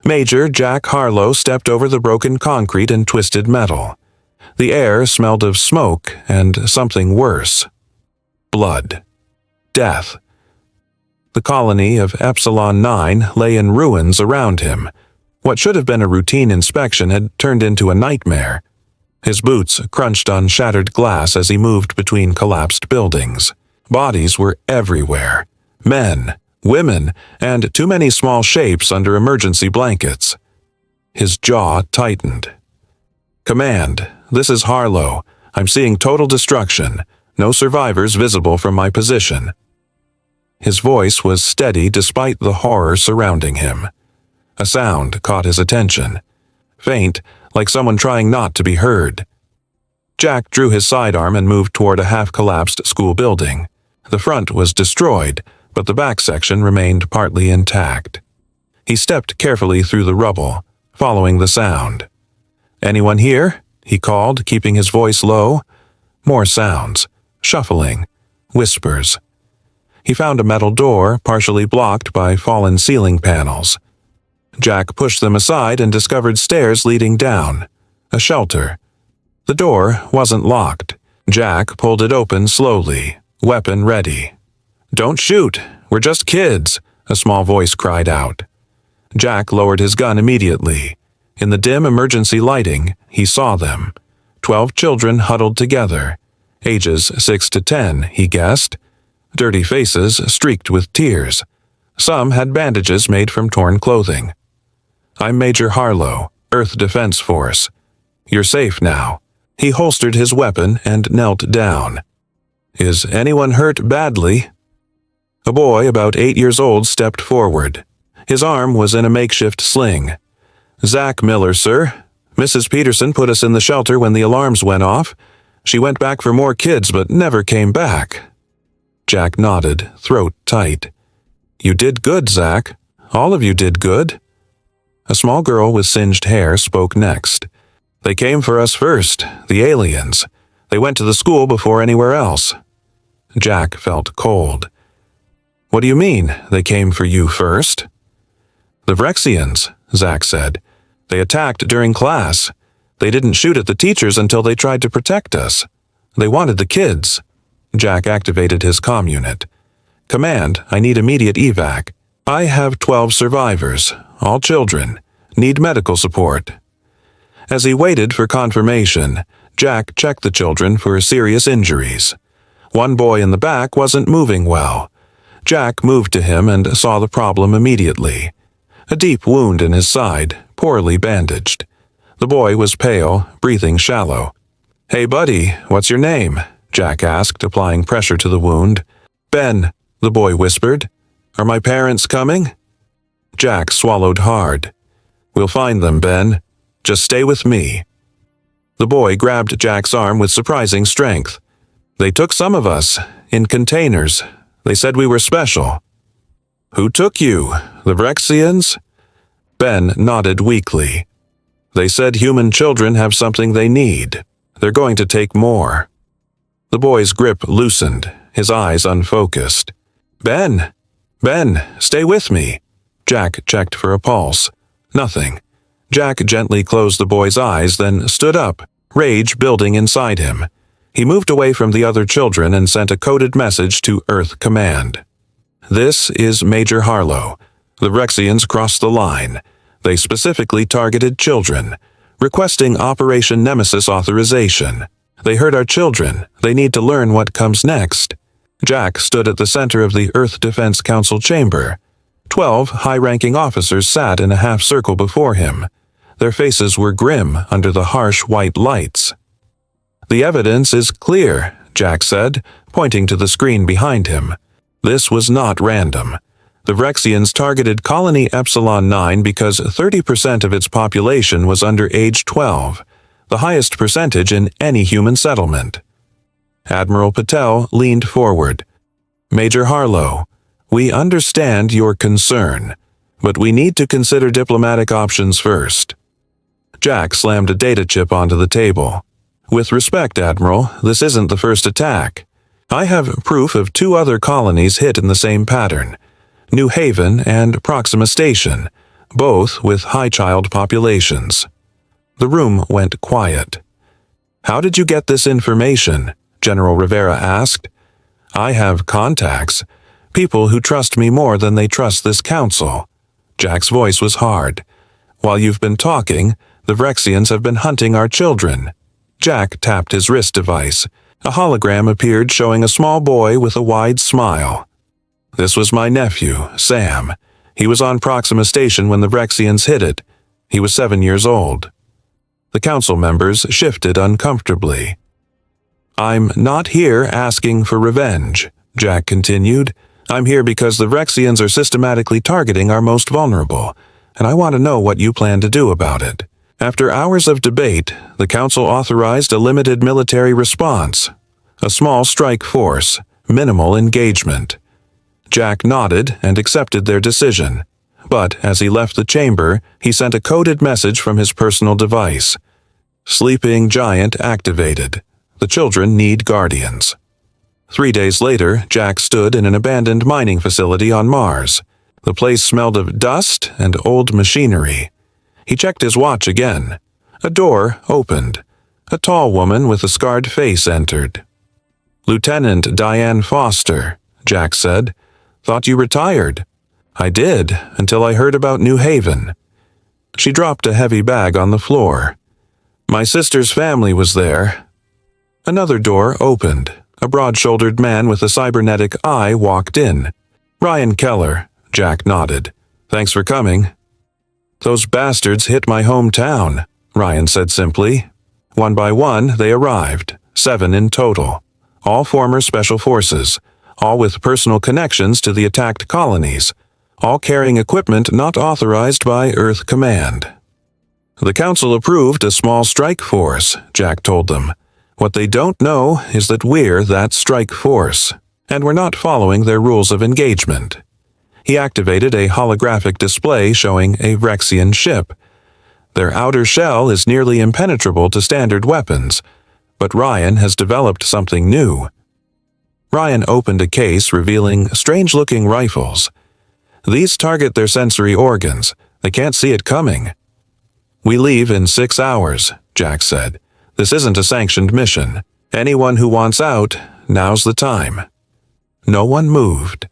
Major Jack Harlow stepped over the broken concrete and twisted metal. The air smelled of smoke and something worse. Blood. Death. The colony of Epsilon 9 lay in ruins around him. What should have been a routine inspection had turned into a nightmare. His boots crunched on shattered glass as he moved between collapsed buildings. Bodies were everywhere. Men, women, and too many small shapes under emergency blankets. His jaw tightened. "Command, this is Harlow. I'm seeing total destruction. No survivors visible from my position." His voice was steady despite the horror surrounding him. A sound caught his attention. Faint, like someone trying not to be heard. Jack drew his sidearm and moved toward a half-collapsed school building. The front was destroyed, but the back section remained partly intact. He stepped carefully through the rubble, following the sound. "Anyone here?" he called, keeping his voice low. More sounds. Shuffling. Whispers. He found a metal door, partially blocked by fallen ceiling panels. Jack pushed them aside and discovered stairs leading down. A shelter. The door wasn't locked. Jack pulled it open slowly, weapon ready. "Don't shoot! We're just kids!" a small voice cried out. Jack lowered his gun immediately. In the dim emergency lighting, he saw them. 12 children huddled together. Ages 6 to 10, he guessed. Dirty faces streaked with tears. Some had bandages made from torn clothing. "I'm Major Harlow, Earth Defense Force. You're safe now." He holstered his weapon and knelt down. "Is anyone hurt badly?" A boy about 8 years old stepped forward. His arm was in a makeshift sling. "Zach Miller, sir. Mrs. Peterson put us in the shelter when the alarms went off. She went back for more kids but never came back." Jack nodded, throat tight. "You did good, Zach. All of you did good." A small girl with singed hair spoke next. "They came for us first, the aliens. They went to the school before anywhere else." Jack felt cold. "What do you mean, they came for you first?" "The Vrexians," Zach said. "They attacked during class. They didn't shoot at the teachers until they tried to protect us. They wanted the kids." Jack activated his comm unit. "Command, I need immediate evac. I have 12 survivors, all children. Need medical support." As he waited for confirmation, Jack checked the children for serious injuries. One boy in the back wasn't moving well. Jack moved to him and saw the problem immediately. A deep wound in his side, poorly bandaged. The boy was pale, breathing shallow. "Hey buddy, what's your name?" Jack asked, applying pressure to the wound. "Ben," the boy whispered. "Are my parents coming?" Jack swallowed hard. "We'll find them, Ben. Just stay with me." The boy grabbed Jack's arm with surprising strength. "They took some of us, in containers. They said we were special." "Who took you? The Vrexians?" Ben nodded weakly. "They said human children have something they need. They're going to take more." The boy's grip loosened, his eyes unfocused. "Ben! Ben, stay with me." Jack checked for a pulse. Nothing. Jack gently closed the boy's eyes, then stood up, rage building inside him. He moved away from the other children and sent a coded message to Earth Command. "This is Major Harlow. The Vrexians crossed the line. They specifically targeted children, requesting Operation Nemesis authorization. They hurt our children. They need to learn what comes next." Jack stood at the center of the Earth Defense Council chamber. 12 high-ranking officers sat in a half-circle before him. Their faces were grim under the harsh white lights. "The evidence is clear," Jack said, pointing to the screen behind him. This was not random. The Vrexians targeted Colony Epsilon 9 because 30% of its population was under age 12, the highest percentage in any human settlement. Admiral Patel leaned forward. "Major Harlow, we understand your concern, but we need to consider diplomatic options first." Jack slammed a data chip onto the table. "With respect, Admiral, this isn't the first attack. I have proof of 2 other colonies hit in the same pattern, New Haven and Proxima Station, both with high child populations. The room went quiet. "How did you get this information?" General Rivera asked. "I have contacts, people who trust me more than they trust this council." Jack's voice was hard. "While you've been talking, the Vrexians have been hunting our children." Jack tapped his wrist device. A hologram appeared showing a small boy with a wide smile. "This was my nephew, Sam. He was on Proxima Station when the Vrexians hit it. He was 7 years old." The council members shifted uncomfortably. "I'm not here asking for revenge," Jack continued. "I'm here because the Vrexians are systematically targeting our most vulnerable, and I want to know what you plan to do about it." After hours of debate, the council authorized a limited military response. A small strike force, minimal engagement. Jack nodded and accepted their decision. But as he left the chamber, he sent a coded message from his personal device. "Sleeping giant activated. The children need guardians." 3 days later, Jack stood in an abandoned mining facility on Mars. The place smelled of dust and old machinery. He checked his watch again. A door opened. A tall woman with a scarred face entered. "Lieutenant Diane Foster," Jack said. "Thought you retired." "I did, until I heard about New Haven." She dropped a heavy bag on the floor. "My sister's family was there." Another door opened. A broad-shouldered man with a cybernetic eye walked in. "Ryan Keller," Jack nodded. "Thanks for coming." "Those bastards hit my hometown," Ryan said simply. One by one, they arrived, 7 in total. All former special forces, all with personal connections to the attacked colonies, all carrying equipment not authorized by Earth Command. "The Council approved a small strike force," Jack told them. "What they don't know is that we're that strike force, and we're not following their rules of engagement." He activated a holographic display showing a Vrexian ship. Their outer shell is nearly impenetrable to standard weapons, but Ryan has developed something new. Ryan opened a case revealing strange-looking rifles. "These target their sensory organs. They can't see it coming." "We leave in 6 hours," Jack said. "This isn't a sanctioned mission. Anyone who wants out, now's the time." No one moved.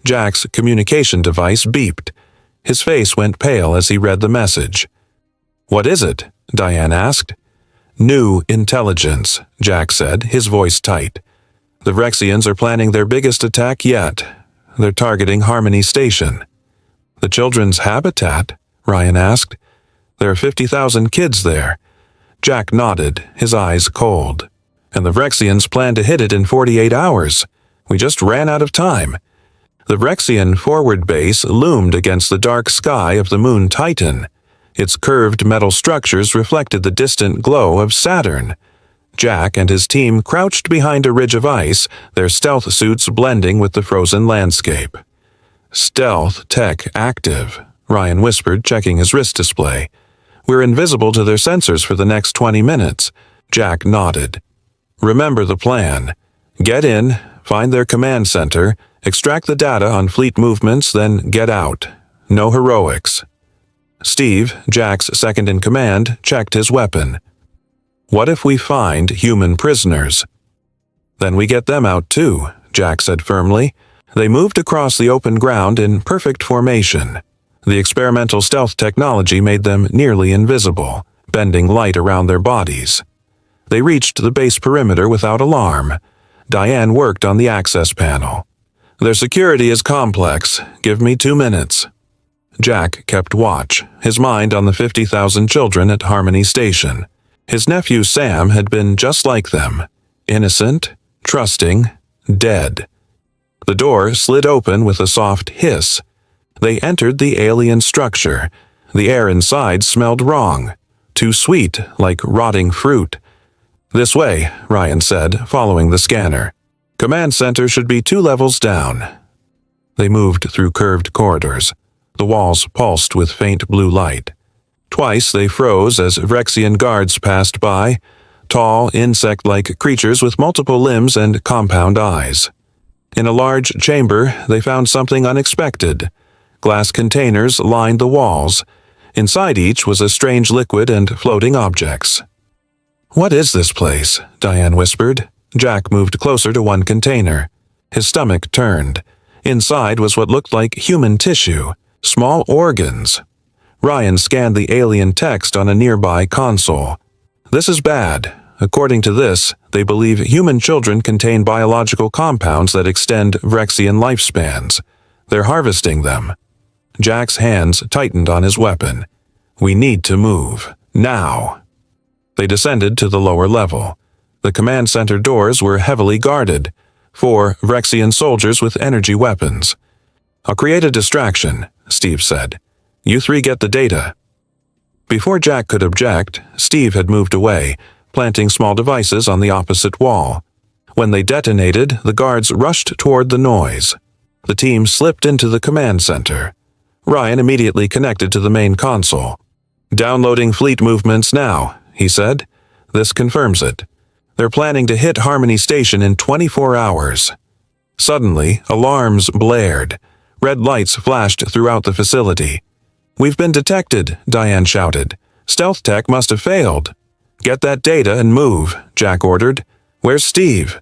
Jack's communication device beeped. His face went pale as he read the message. "What is it?" Diane asked. "New intelligence," Jack said, his voice tight. "The Vrexians are planning their biggest attack yet. They're targeting Harmony Station." "The children's habitat?" Ryan asked. "There are 50,000 kids there." Jack nodded, his eyes cold. "And the Vrexians plan to hit it in 48 hours. We just ran out of time." The Vrexian forward base loomed against the dark sky of the moon Titan. Its curved metal structures reflected the distant glow of Saturn. Jack and his team crouched behind a ridge of ice, their stealth suits blending with the frozen landscape. "Stealth tech active," Ryan whispered, checking his wrist display. "We're invisible to their sensors for the next 20 minutes. Jack nodded. "Remember the plan. Get in, find their command center, extract the data on fleet movements, then get out. No heroics." Steve, Jack's second-in-command, checked his weapon. "What if we find human prisoners?" "Then we get them out too," Jack said firmly. They moved across the open ground in perfect formation. The experimental stealth technology made them nearly invisible, bending light around their bodies. They reached the base perimeter without alarm. Diane worked on the access panel. "Their security is complex. Give me 2 minutes." Jack kept watch, his mind on the 50,000 children at Harmony Station. His nephew Sam had been just like them. Innocent, trusting, dead. The door slid open with a soft hiss. They entered the alien structure. The air inside smelled wrong. Too sweet, like rotting fruit. "This way," Ryan said, following the scanner. "Command center should be 2 levels down." They moved through curved corridors. The walls pulsed with faint blue light. Twice they froze as Vrexian guards passed by, tall, insect-like creatures with multiple limbs and compound eyes. In a large chamber, they found something unexpected. Glass containers lined the walls. Inside each was a strange liquid and floating objects. "What is this place?" Diane whispered. Jack moved closer to one container. His stomach turned. Inside was what looked like human tissue, small organs. Ryan scanned the alien text on a nearby console. "This is bad. According to this, they believe human children contain biological compounds that extend Vrexian lifespans. They're harvesting them." Jack's hands tightened on his weapon. "We need to move. Now." They descended to the lower level. The command center doors were heavily guarded. 4 Vrexian soldiers with energy weapons. "I'll create a distraction," Steve said. "You 3 get the data." Before Jack could object, Steve had moved away, planting small devices on the opposite wall. When they detonated, the guards rushed toward the noise. The team slipped into the command center. Ryan immediately connected to the main console. "Downloading fleet movements now," he said. "This confirms it. They're planning to hit Harmony Station in 24 hours. Suddenly, alarms blared. Red lights flashed throughout the facility. "We've been detected," Diane shouted. "Stealth tech must have failed." "Get that data and move," Jack ordered. "Where's Steve?"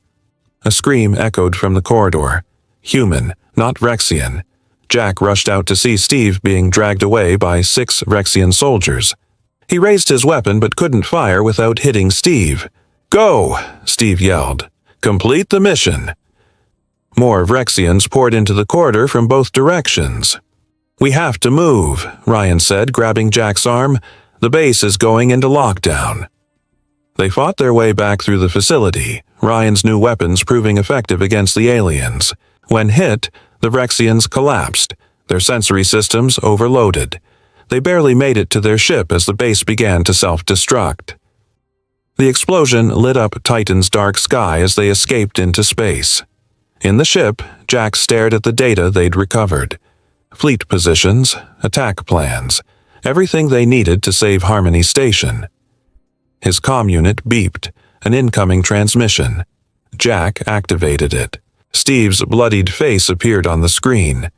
A scream echoed from the corridor. Human, not Vrexian. Jack rushed out to see Steve being dragged away by 6 Vrexian soldiers. He raised his weapon but couldn't fire without hitting Steve. "Go!" Steve yelled. "Complete the mission." More Vrexians poured into the corridor from both directions. "We have to move," Ryan said, grabbing Jack's arm. "The base is going into lockdown." They fought their way back through the facility, Ryan's new weapons proving effective against the aliens. When hit, the Vrexians collapsed, their sensory systems overloaded. They barely made it to their ship as the base began to self-destruct. The explosion lit up Titan's dark sky as they escaped into space. In the ship, Jack stared at the data they'd recovered. Fleet positions, attack plans, everything they needed to save Harmony Station. His comm unit beeped, an incoming transmission. Jack activated it. Steve's bloodied face appeared on the screen.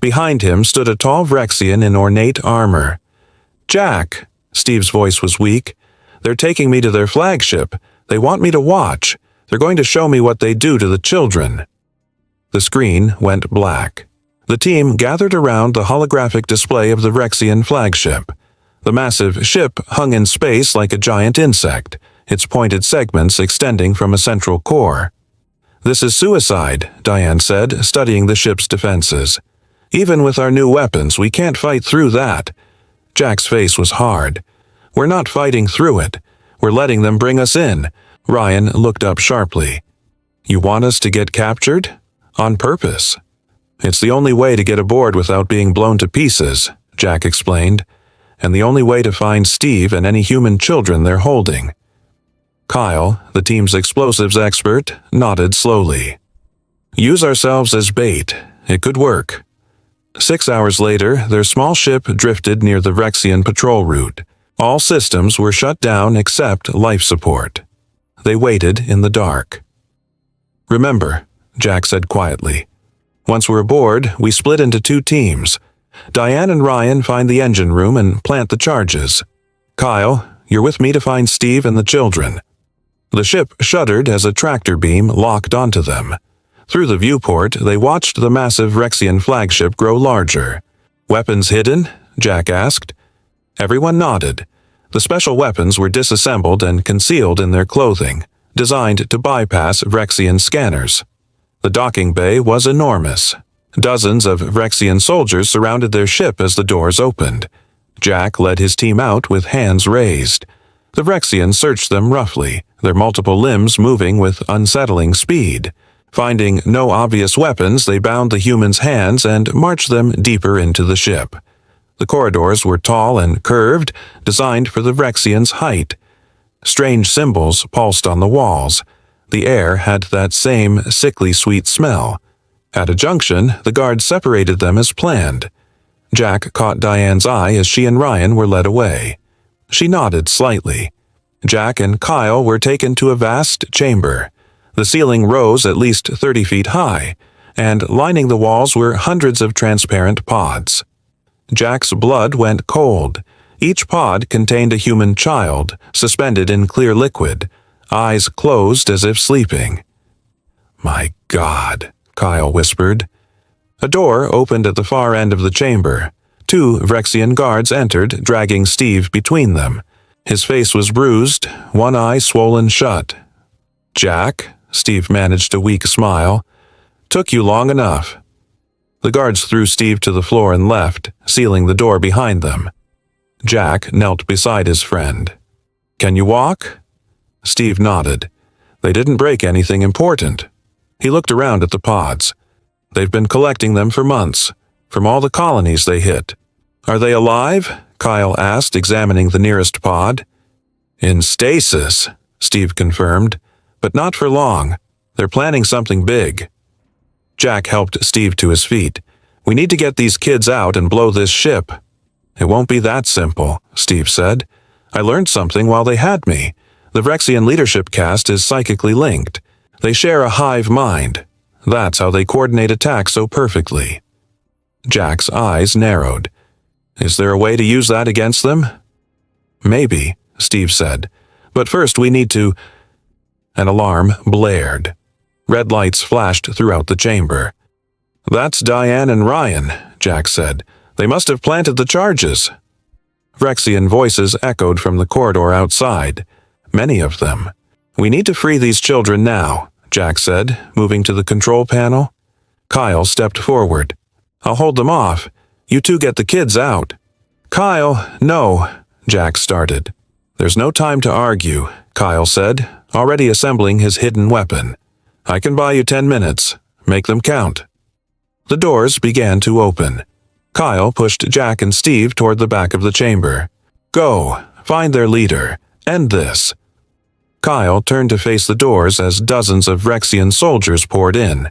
Behind him stood a tall Vrexian in ornate armor. "Jack," Steve's voice was weak. "They're taking me to their flagship. They want me to watch. They're going to show me what they do to the children." The screen went black. The team gathered around the holographic display of the Vrexian flagship. The massive ship hung in space like a giant insect, its pointed segments extending from a central core. "This is suicide," Diane said, studying the ship's defenses. "Even with our new weapons, we can't fight through that." Jack's face was hard. "We're not fighting through it. We're letting them bring us in." Ryan looked up sharply. "You want us to get captured? On purpose?" "It's the only way to get aboard without being blown to pieces," Jack explained, "and the only way to find Steve and any human children they're holding." Kyle, the team's explosives expert, nodded slowly. "Use ourselves as bait. It could work." 6 hours later, their small ship drifted near the Vrexian patrol route. All systems were shut down except life support. They waited in the dark. "Remember," Jack said quietly, "once we're aboard, we split into 2 teams. Diane and Ryan find the engine room and plant the charges. Kyle, you're with me to find Steve and the children." The ship shuddered as a tractor beam locked onto them. Through the viewport, they watched the massive Vrexian flagship grow larger. "Weapons hidden?" Jack asked. Everyone nodded. The special weapons were disassembled and concealed in their clothing, designed to bypass Vrexian scanners. The docking bay was enormous. Dozens of Vrexian soldiers surrounded their ship as the doors opened. Jack led his team out with hands raised. The Vrexians searched them roughly, their multiple limbs moving with unsettling speed. Finding no obvious weapons, they bound the humans' hands and marched them deeper into the ship. The corridors were tall and curved, designed for the Vrexians' height. Strange symbols pulsed on the walls. The air had that same sickly sweet smell. At a junction, the guards separated them as planned. Jack caught Diane's eye as she and Ryan were led away. She nodded slightly. Jack and Kyle were taken to a vast chamber. The ceiling rose at least 30 feet high. and lining the walls were hundreds of transparent pods. Jack's blood went cold. Each pod contained a human child, suspended in clear liquid, eyes closed as if sleeping. "My God," Kyle whispered. A door opened at the far end of the chamber. 2 Vrexian guards entered, dragging Steve between them. His face was bruised, one eye swollen shut. "Jack," Steve managed a weak smile. "Took you long enough." The guards threw Steve to the floor and left, sealing the door behind them. Jack knelt beside his friend. "Can you walk?" Steve nodded. They didn't break anything important. He looked around at the pods. They've been collecting them for months, from all the colonies they hit. "Are they alive?" Kyle asked, examining the nearest pod. "In stasis," Steve confirmed, "but not for long. They're planning something big." Jack helped Steve to his feet. "We need to get these kids out and blow this ship." "It won't be that simple," Steve said. "I learned something while they had me. The Vrexian leadership caste is psychically linked. They share a hive mind. That's how they coordinate attacks so perfectly." Jack's eyes narrowed. "Is there a way to use that against them?" "Maybe," Steve said. "But first we need to—" An alarm blared. Red lights flashed throughout the chamber. "That's Diane and Ryan," Jack said. "They must have planted the charges." Vrexian voices echoed from the corridor outside. Many of them. "We need to free these children now," Jack said, moving to the control panel. Kyle stepped forward. "I'll hold them off. You two get the kids out." "Kyle, no," Jack started. "There's no time to argue," Kyle said, already assembling his hidden weapon. "I can buy you 10 minutes. Make them count." The doors began to open. Kyle pushed Jack and Steve toward the back of the chamber. "Go, find their leader. End this." Kyle turned to face the doors as dozens of Vrexian soldiers poured in.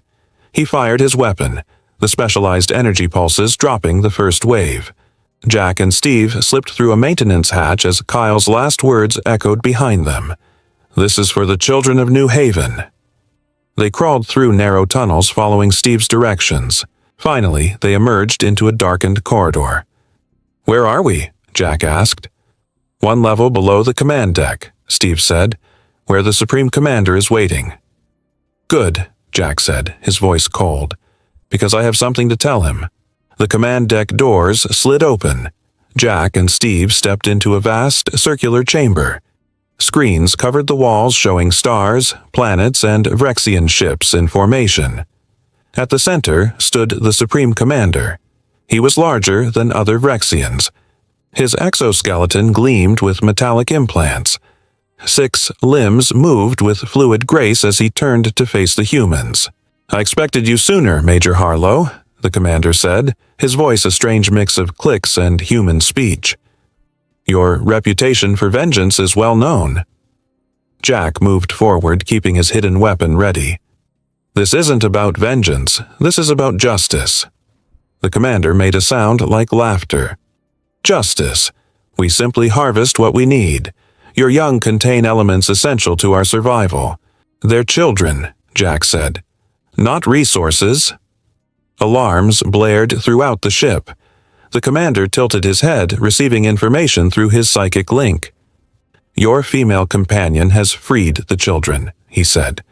He fired his weapon, the specialized energy pulses dropping the first wave. Jack and Steve slipped through a maintenance hatch as Kyle's last words echoed behind them. "This is for the children of New Haven." They crawled through narrow tunnels following Steve's directions. Finally, they emerged into a darkened corridor. "Where are we?" Jack asked. "One level below the command deck," Steve said, "where the Supreme Commander is waiting." "Good," Jack said, his voice cold, "because I have something to tell him." The command deck doors slid open. Jack and Steve stepped into a vast, circular chamber. Screens covered the walls showing stars, planets, and Vrexian ships in formation. At the center stood the Supreme Commander. He was larger than other Vrexians. His exoskeleton gleamed with metallic implants. 6 limbs moved with fluid grace as he turned to face the humans. "I expected you sooner, Major Harlow," the commander said, his voice a strange mix of clicks and human speech. "Your reputation for vengeance is well known." Jack moved forward, keeping his hidden weapon ready. "This isn't about vengeance. This is about justice." The commander made a sound like laughter. "Justice. We simply harvest what we need. Your young contain elements essential to our survival. They're children," Jack said. "Not resources." Alarms blared throughout the ship. The commander tilted his head, receiving information through his psychic link. "Your female companion has freed the children," he said.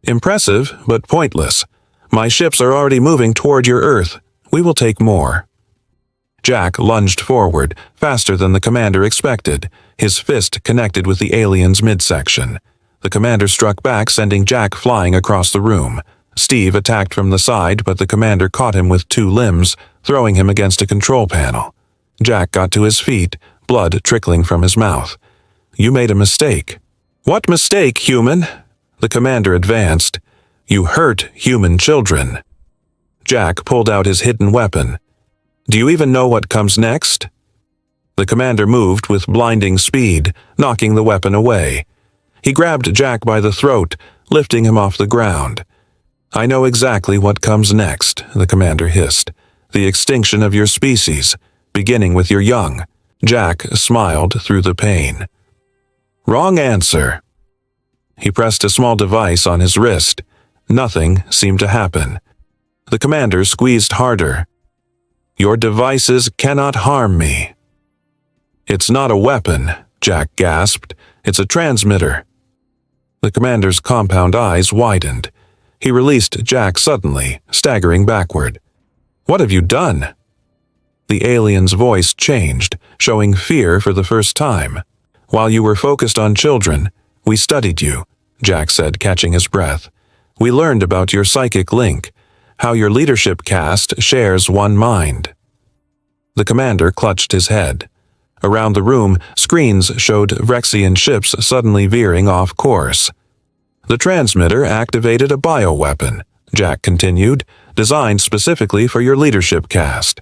"Impressive, but pointless. My ships are already moving toward your Earth. We will take more." Jack lunged forward, faster than the commander expected. His fist connected with the alien's midsection. The commander struck back, sending Jack flying across the room. Steve attacked from the side, but the commander caught him with 2 limbs, throwing him against a control panel. Jack got to his feet, blood trickling from his mouth. "You made a mistake." "What mistake, human?" The commander advanced. "You hurt human children." Jack pulled out his hidden weapon. "Do you even know what comes next?" The commander moved with blinding speed, knocking the weapon away. He grabbed Jack by the throat, lifting him off the ground. "I know exactly what comes next," the commander hissed. "The extinction of your species, beginning with your young." Jack smiled through the pain. "Wrong answer." He pressed a small device on his wrist. Nothing seemed to happen. The commander squeezed harder. "Your devices cannot harm me." "It's not a weapon," Jack gasped. "It's a transmitter." The commander's compound eyes widened. He released Jack suddenly, staggering backward. "What have you done?" The alien's voice changed, showing fear for the first time. "While you were focused on children, we studied you," Jack said, catching his breath. "We learned about your psychic link, how your leadership caste shares one mind." The commander clutched his head. Around the room, screens showed Vrexian ships suddenly veering off course. "The transmitter activated a bioweapon," Jack continued, "designed specifically for your leadership caste.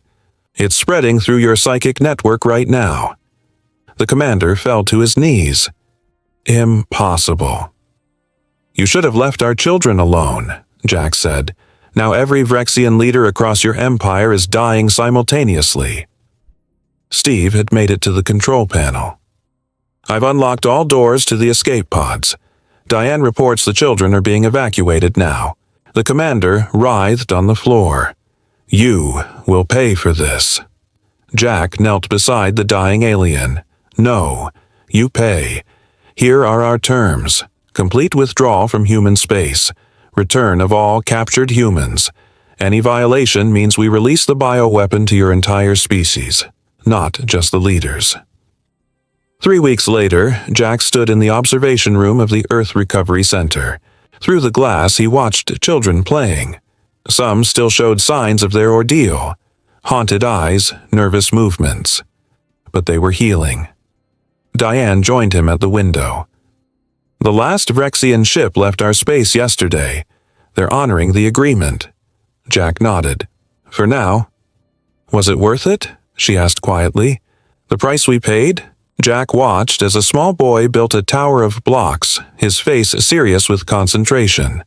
It's spreading through your psychic network right now." The commander fell to his knees. "Impossible." "You should have left our children alone," Jack said. "Now every Vrexian leader across your empire is dying simultaneously." Steve had made it to the control panel. "I've unlocked all doors to the escape pods. Diane reports the children are being evacuated now." The commander writhed on the floor. "You will pay for this." Jack knelt beside the dying alien. "No, you pay. Here are our terms. Complete withdrawal from human space. Return of all captured humans. Any violation means we release the bioweapon to your entire species, not just the leaders." 3 weeks later, Jack stood in the observation room of the Earth Recovery Center. Through the glass, he watched children playing. Some still showed signs of their ordeal. Haunted eyes, nervous movements. But they were healing. Diane joined him at the window. "The last Vrexian ship left our space yesterday. They're honoring the agreement." Jack nodded. "For now." "Was it worth it?" she asked quietly. "The price we paid?" Jack watched as a small boy built a tower of blocks, his face serious with concentration.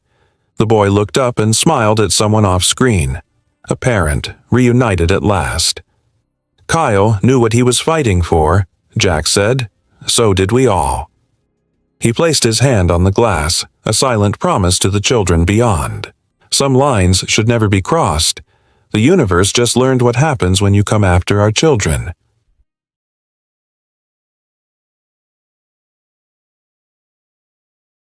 The boy looked up and smiled at someone off-screen. A parent, reunited at last. "Kyle knew what he was fighting for," Jack said. "So did we all." He placed his hand on the glass, a silent promise to the children beyond. Some lines should never be crossed. The universe just learned what happens when you come after our children.